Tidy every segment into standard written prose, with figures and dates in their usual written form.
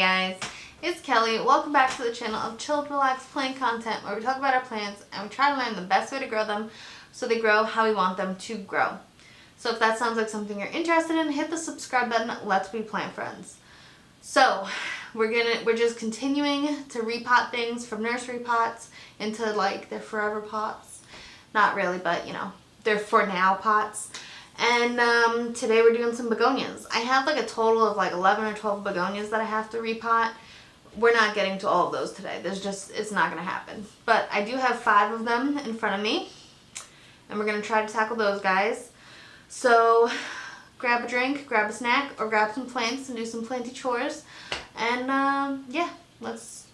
guys, it's Kelly. Welcome back to the channel of chilled, relaxed plant content where we talk about our plants and we try to learn the best way to grow them so they grow how we want them to grow. So if that sounds like something you're interested in, hit the subscribe button. Let's be plant friends. So we're just continuing to repot things from nursery pots into like their forever pots. Not really, but you know, they're for now pots. And today we're doing some begonias. I have like a total of like 11 or 12 begonias that I have to repot. We're not getting to all of those today. It's not going to happen. But I do have 5 of them in front of me. And we're going to try to tackle those guys. So grab a drink, grab a snack, or grab some plants and do some planty chores. And yeah, let's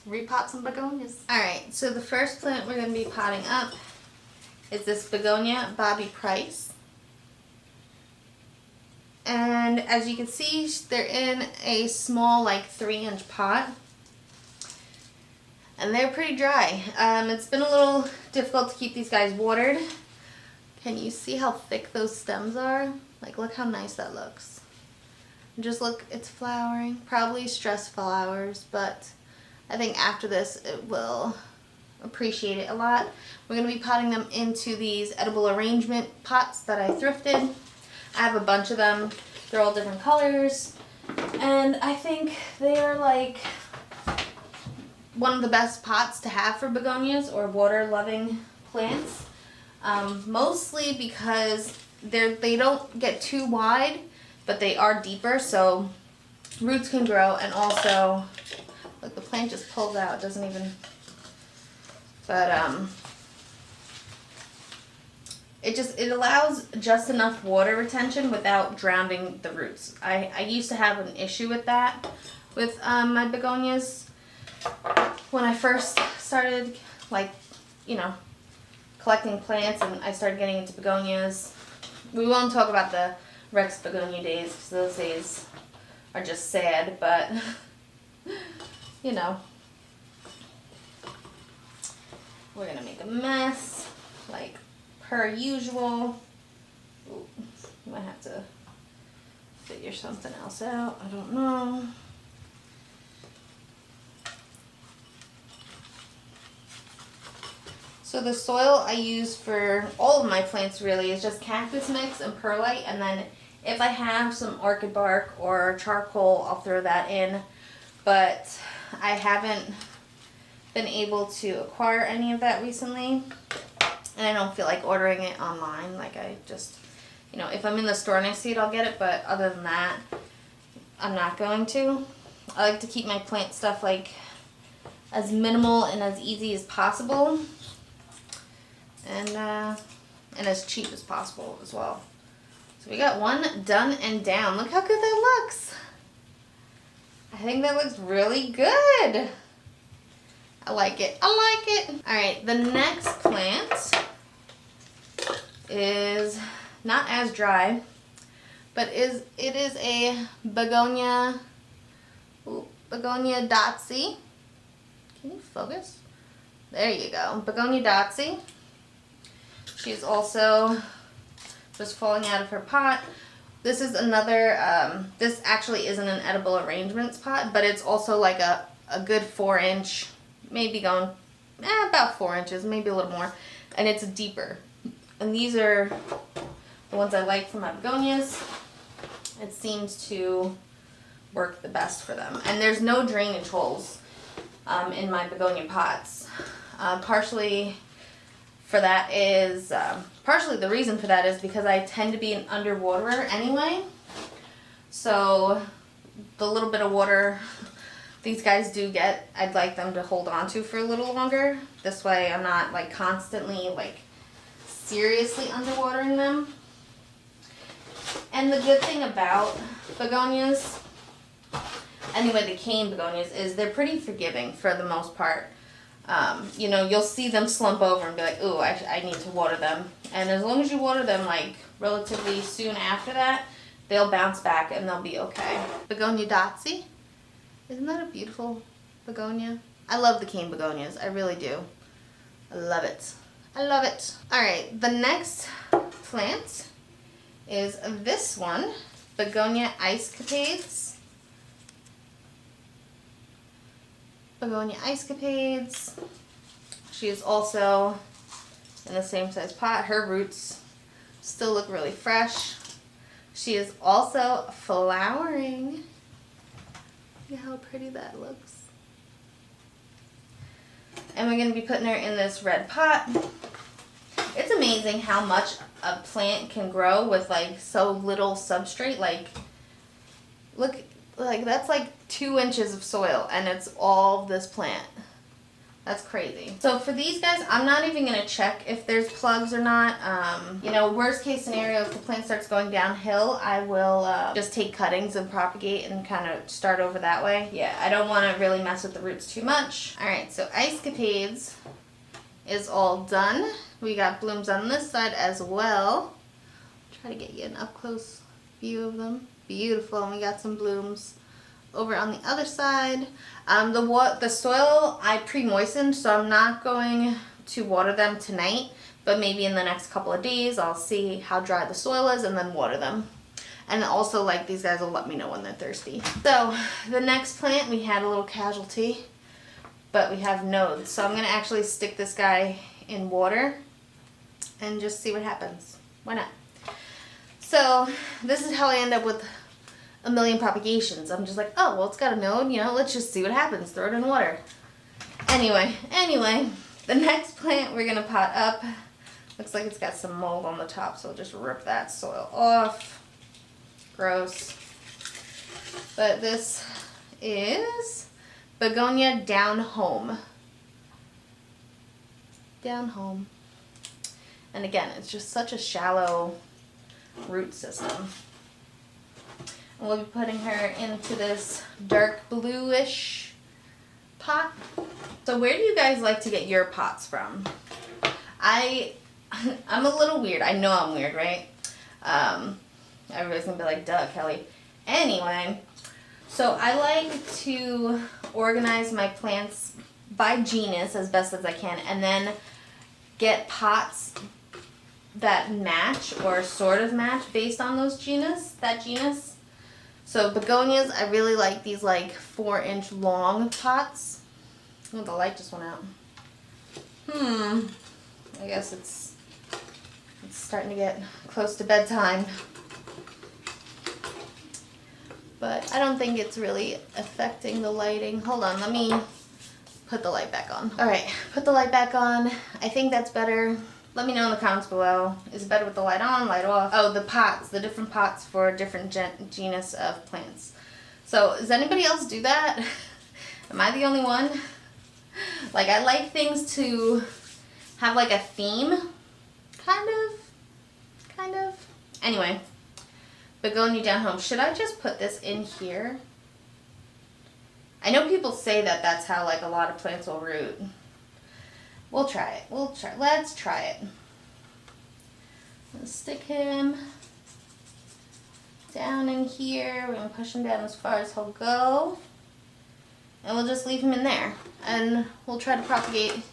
repot some begonias. Alright, so the first plant we're going to be potting up is this begonia Bobby Price. And as you can see, they're in a small, like 3-inch pot. And they're pretty dry. It's been a little difficult to keep these guys watered. Can you see how thick those stems are? Like, look how nice that looks. And just look, it's flowering. Probably stress flowers, but I think after this it will appreciate it a lot. We're going to be potting them into these edible arrangement pots that I thrifted. I have a bunch of them. They're all different colors. And I think they are like one of the best pots to have for begonias or water-loving plants. Mostly because they don't get too wide, but they are deeper, so roots can grow. And also, look, the plant just pulls out. It doesn't even... But, it allows just enough water retention without drowning the roots. I used to have an issue with that with my begonias when I first started, like, you know, collecting plants, and I started getting into begonias. We won't talk about the Rex begonia days because those days are just sad, but you know, we're gonna make a mess like per usual. Ooh, might have to figure something else out. I don't know. So the soil I use for all of my plants really is just cactus mix and perlite, and then if I have some orchid bark or charcoal, I'll throw that in. But I haven't been able to acquire any of that recently. And I don't feel like ordering it online. Like, I just, you know, if I'm in the store and I see it, I'll get it. But other than that, I'm not going to. I like to keep my plant stuff, like, as minimal and as easy as possible. And as cheap as possible as well. So we got one done and down. Look how good that looks. I think that looks really good. I like it. I like it. Alright, the next plant is not as dry, but it is a begonia, Begonia Dotsie. Can you focus? There you go. Begonia Dotsie. She's also just falling out of her pot. This is another, this actually isn't an edible arrangements pot, but it's also like a good 4-inch, maybe going about 4 inches, maybe a little more, and it's deeper. And these are the ones I like for my begonias. It seems to work the best for them. And there's no drainage holes in my begonia pots. Partially the reason for that is because I tend to be an underwaterer anyway. So the little bit of water these guys do get, I'd like them to hold on to for a little longer. This way I'm not like constantly like seriously underwatering them. And the good thing about begonias, anyway, the cane begonias, is they're pretty forgiving for the most part. You know, you'll see them slump over and be like, ooh, I need to water them. And as long as you water them like relatively soon after that, they'll bounce back and they'll be okay. Begonia Dotsie. Isn't that a beautiful begonia? I love the cane begonias. I really do. I love it. I love it. Alright, the next plant is this one, Begonia Ice Capades. Begonia Escapades. She is also in the same size pot. Her roots still look really fresh. She is also flowering. Look how pretty that looks. And we're going to be putting her in this red pot. It's amazing how much a plant can grow with like so little substrate. Like, look, like that's like 2 inches of soil and it's all this plant. That's crazy. So for these guys, I'm not even going to check if there's plugs or not. You know, worst case scenario, if the plant starts going downhill, I will just take cuttings and propagate and kind of start over that way. Yeah, I don't want to really mess with the roots too much. All right, so Escapades is all done. We got blooms on this side as well. Try to get you an up close view of them. Beautiful. And we got some blooms over on the other side. The soil I pre-moistened, so I'm not going to water them tonight, but maybe in the next couple of days I'll see how dry the soil is and then water them. And also, like, these guys will let me know when they're thirsty. So the next plant, we had a little casualty, but we have nodes. So I'm going to actually stick this guy in water and just see what happens. Why not? So this is how I end up with a million propagations. I'm just like, oh, well, it's got a node, you know, let's just see what happens. Throw it in water. Anyway, the next plant we're going to pot up, looks like it's got some mold on the top, so I'll just rip that soil off. Gross. But this is Begonia Down Home. Down Home. And again, it's just such a shallow root system. And we'll be putting her into this dark bluish pot. So where do you guys like to get your pots from? I'm a little weird. I know I'm weird, right? Everybody's gonna be like, duh, Kelly. Anyway, so I like to organize my plants by genus as best as I can, and then get pots that match or sort of match based on that genus. So begonias, I really like these like 4-inch long pots. Oh, the light just went out. I guess it's starting to get close to bedtime. But I don't think it's really affecting the lighting. Hold on, let me put the light back on. All right, put the light back on. I think that's better. Let me know in the comments below. Is it better with the light on, light off? Oh, the pots, the different pots for different genus of plants. So, does anybody else do that? Am I the only one? Like, I like things to have like a theme, kind of. Anyway, Begonia Down Home. Should I just put this in here? I know people say that that's how like a lot of plants will root. We'll try it. Let's try it. Let's stick him down in here. We're going to push him down as far as he'll go. And we'll just leave him in there. And we'll try to propagate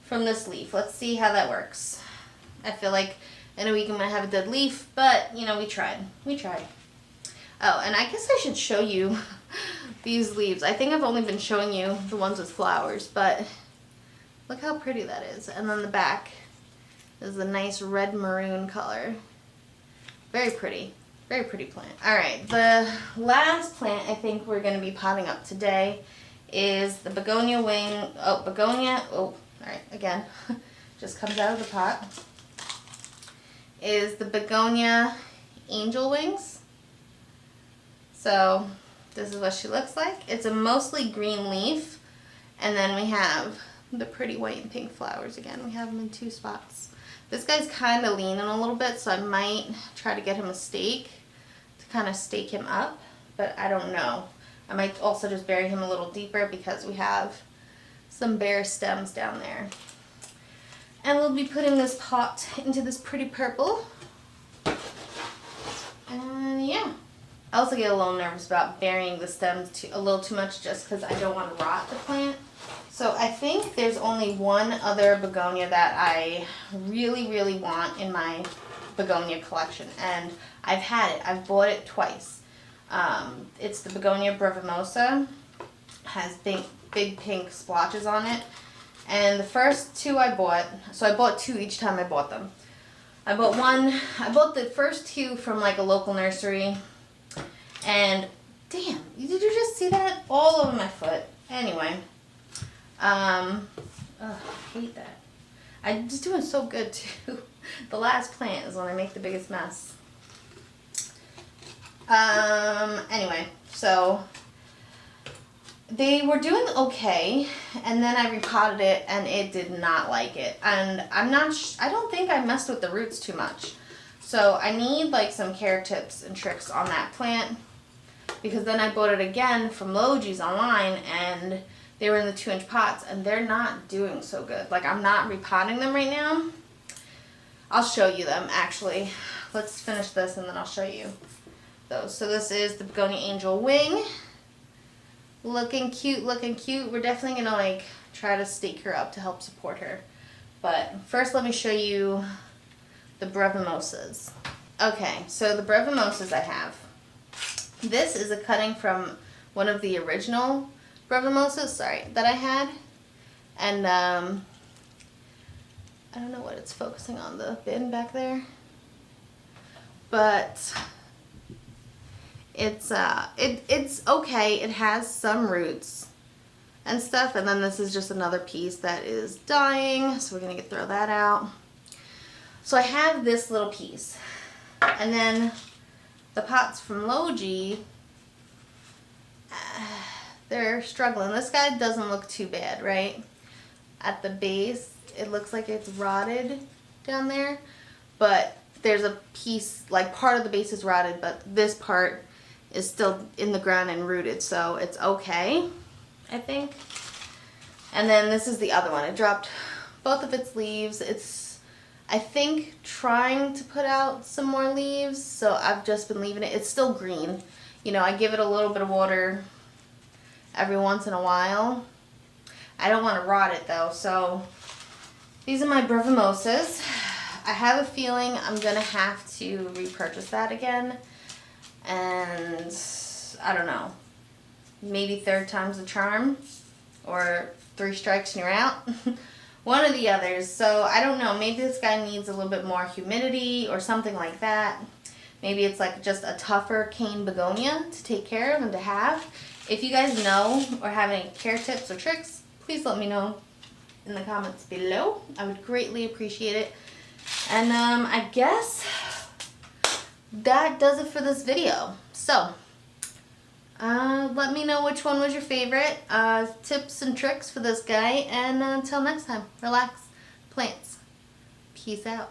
from this leaf. Let's see how that works. I feel like in a week I'm going to have a dead leaf, but, you know, we tried. Oh, and I guess I should show you these leaves. I think I've only been showing you the ones with flowers, but look how pretty that is. And then the back is a nice red maroon color. Very pretty plant. All right, the last plant I think we're going to be potting up today is the begonia wing. All right, again, just comes out of the pot. Is the begonia angel wings. So this is what she looks like. It's a mostly green leaf, and then we have the pretty white and pink flowers again. We have them in 2 spots. This guy's kind of leaning a little bit, so I might try to get him a stake to kind of stake him up, but I don't know. I might also just bury him a little deeper because we have some bare stems down there. And we'll be putting this pot into this pretty purple. And yeah. I also get a little nervous about burying the stems a little too much just because I don't want to rot the plant. So I think there's only one other begonia that I really want in my begonia collection, and I've had it. I've bought it twice. It's the Begonia brevimosa. Has big pink splotches on it. And the first two I bought, so I bought two each time I bought them. I bought the first two from like a local nursery. And damn, did you just see that? All over my foot. Anyway. I hate that. I'm just doing so good too. The last plant is when I make the biggest mess. Anyway, so they were doing okay, and then I repotted it, and it did not like it. And I don't think I messed with the roots too much. So I need like some care tips and tricks on that plant, because then I bought it again from Logi's online, and they were in the 2-inch pots, and they're not doing so good. Like, I'm not repotting them right now. I'll show you them, actually. Let's finish this, and then I'll show you those. So this is the Begonia Angel Wing. Looking cute, looking cute. We're definitely going to, like, try to stake her up to help support her. But first, let me show you the Brevimosas. Okay, so the Brevimosas I have. This is a cutting from one of the original Brevimosas, that I had. And, I don't know what it's focusing on, the bin back there. But it's okay. It has some roots and stuff. And then this is just another piece that is dying. So we're going to throw that out. So I have this little piece. And then the pots from Logi, they're struggling. This guy doesn't look too bad, right? At the base, it looks like it's rotted down there. But there's a piece, like part of the base is rotted, but this part is still in the ground and rooted. So it's okay, I think. And then this is the other one. It dropped both of its leaves. It's, I think, trying to put out some more leaves. So I've just been leaving it. It's still green. You know, I give it a little bit of water every once in a while. I don't want to rot it though, so these are my Brevimosas. I have a feeling I'm going to have to repurchase that again, and I don't know, maybe 3rd time's the charm, or 3 strikes and you're out. One of the others. So I don't know, maybe this guy needs a little bit more humidity or something like that. Maybe it's like just a tougher cane begonia to take care of and to have. If you guys know or have any care tips or tricks, please let me know in the comments below. I would greatly appreciate it. And I guess that does it for this video. So, let me know which one was your favorite. Tips and tricks for this guy. And until next time, relax, plants. Peace out.